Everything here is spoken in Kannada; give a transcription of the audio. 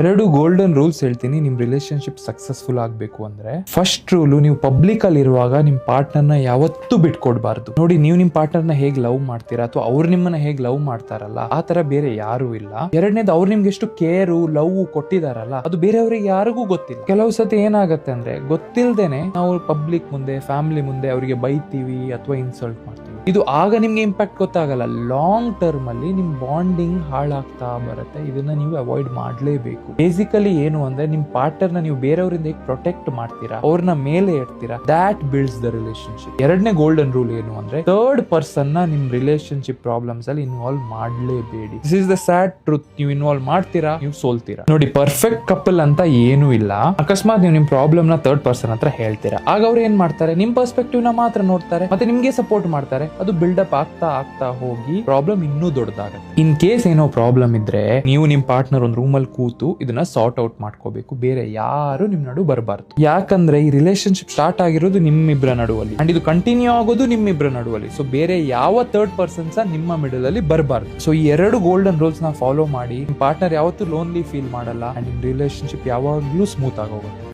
2 ಗೋಲ್ಡನ್ ರೂಲ್ಸ್ ಹೇಳ್ತೀನಿ ನಿಮ್ ರಿಲೇಶನ್ಶಿಪ್ ಸಕ್ಸಸ್ಫುಲ್ ಆಗ್ಬೇಕು ಅಂದ್ರೆ. ಫಸ್ಟ್ ರೂಲ್, ನೀವು ಪಬ್ಲಿಕ್ ಅಲ್ಲಿ ಇರುವಾಗ ನಿಮ್ ಪಾರ್ಟ್ನರ್ ನ ಯಾವತ್ತೂ ಬಿಟ್ಕೊಡ್ಬಾರ್ದು. ನೋಡಿ, ನೀವು ನಿಮ್ ಪಾರ್ಟ್ನರ್ ನ ಹೇಗ್ ಲವ್ ಮಾಡ್ತೀರಾ ಅಥವಾ ಅವ್ರು ನಿಮ್ಮನ್ನ ಹೇಗ್ ಲವ್ ಮಾಡ್ತಾರಲ್ಲ, ಆ ತರ ಬೇರೆ ಯಾರು ಇಲ್ಲ. ಎರಡನೇದು, ಅವ್ರು ನಿಮ್ಗೆ ಎಷ್ಟು ಕೇರು ಲವ್ ಕೊಟ್ಟಿದಾರಲ್ಲ, ಅದು ಬೇರೆಯವ್ರಿಗೆ ಯಾರಿಗೂ ಗೊತ್ತಿಲ್ಲ. ಕೆಲವು ಸತಿ ಏನಾಗತ್ತೆ ಅಂದ್ರೆ, ಗೊತ್ತಿಲ್ದೇನೆ ನಾವು ಪಬ್ಲಿಕ್ ಮುಂದೆ, ಫ್ಯಾಮಿಲಿ ಮುಂದೆ ಅವರಿಗೆ ಬೈತೀವಿ ಅಥವಾ ಇನ್ಸಲ್ಟ್ ಮಾಡ್ತೀವಿ. ಇದು ಆಗ ನಿಮ್ಗೆ ಇಂಪ್ಯಾಕ್ಟ್ ಗೊತ್ತಾಗಲ್ಲ, ಲಾಂಗ್ ಟರ್ಮ್ ಅಲ್ಲಿ ನಿಮ್ ಬಾಂಡಿಂಗ್ ಹಾಳಾಗ್ತಾ ಬರುತ್ತೆ. ಇದನ್ನ ನೀವು ಅವಾಯ್ಡ್ ಮಾಡ್ಲೇಬೇಕು. ಬೇಸಿಕಲಿ ಏನು ಅಂದ್ರೆ, ನಿಮ್ ಪಾರ್ಟ್ನರ್ ನ ನೀವು ಬೇರೆಯವರಿಂದ ಹೇಗೆ ಪ್ರೊಟೆಕ್ಟ್ ಮಾಡ್ತೀರಾ, ಅವ್ರನ್ನ ಮೇಲೆ ಇಡ್ತೀರಾ, ದಾಟ್ ಬಿಲ್ಡ್ಸ್ ದ ರಿಲೇಶನ್ಶಿಪ್. ಎರಡನೇ ಗೋಲ್ಡನ್ ರೂಲ್ ಏನು ಅಂದ್ರೆ, ಥರ್ಡ್ ಪರ್ಸನ್ ನ ನಿಮ್ ರಿಲೇಶನ್ಶಿಪ್ ಪ್ರಾಬ್ಲಮ್ಸ್ ಅಲ್ಲಿ ಇನ್ವಾಲ್ವ್ ಮಾಡ್ಲೇಬೇಡಿ. This is the sad truth. ನೀವು ಇನ್ವಾಲ್ವ್ ಮಾಡ್ತೀರಾ, ನೀವು ಸೋಲ್ತೀರಾ. ನೋಡಿ, ಪರ್ಫೆಕ್ಟ್ ಕಪಲ್ ಅಂತ ಏನೂ ಇಲ್ಲ. ಅಕಸ್ಮಾತ್ ನೀವು ನಿಮ್ ಪ್ರಾಬ್ಲಮ್ ನ ಥರ್ಡ್ ಪರ್ಸನ್ ಹತ್ರ ಹೇಳ್ತೀರಾ, ಆಗ ಅವ್ರು ಏನ್ ಮಾಡ್ತಾರೆ, ನಿಮ್ ಪರ್ಸ್ಪೆಕ್ಟಿವ್ ನ ಮಾತ್ರ ನೋಡ್ತಾರೆ, ಮತ್ತೆ ನಿಮ್ಗೆ ಸಪೋರ್ಟ್ ಮಾಡ್ತಾರೆ. ಅದು ಬಿಲ್ಡಪ್ ಆಗ್ತಾ ಹೋಗಿ ಪ್ರಾಬ್ಲಮ್ ಇನ್ನೂ ದೊಡ್ಡದಾಗುತ್ತೆ. ಇನ್ ಕೇಸ್ ಏನೋ ಪ್ರಾಬ್ಲಮ್ ಇದ್ರೆ, ನೀವು ನಿಮ್ ಪಾರ್ಟ್ನರ್ ಒಂದು ರೂಮ್ ಅಲ್ಲಿ ಕೂತು ಇದನ್ನ ಸಾರ್ಟ್ ಔಟ್ ಮಾಡ್ಕೋಬೇಕು. ಬೇರೆ ಯಾರು ನಿಮ್ ನಡು ಬರಬಾರ್ದು. ಯಾಕಂದ್ರೆ ಈ ರಿಲೇಶನ್ಶಿಪ್ ಸ್ಟಾರ್ಟ್ ಆಗಿರೋದು ನಿಮ್ಮಿಬ್ಬರ ನಡುವಲ್ಲಿ, ಅಂಡ್ ಇದು ಕಂಟಿನ್ಯೂ ಆಗೋದು ನಿಮ್ಮಿಬ್ಬರ ನಡುವಲ್ಲಿ. ಸೊ ಬೇರೆ ಯಾವ ಥರ್ಡ್ ಪರ್ಸನ್ಸ್ ನಿಮ್ಮ ಮಿಡಲ್ ಅಲ್ಲಿ ಬರಬಾರ್ದು. ಸೊ ಈ 2 ಗೋಲ್ಡನ್ ರೂಲ್ಸ್ ನ ಫಾಲೋ ಮಾಡಿ, ನಿಮ್ ಪಾರ್ಟ್ನರ್ ಯಾವತ್ತೂ ಲೋನ್ಲಿ ಫೀಲ್ ಮಾಡಲ್ಲ, ಅಂಡ್ ನಿಮ್ ರಿಲೇಶನ್ಶಿಪ್ ಯಾವಾಗ್ಲೂ ಸ್ಮೂತ್ ಆಗೋಗುತ್ತೆ.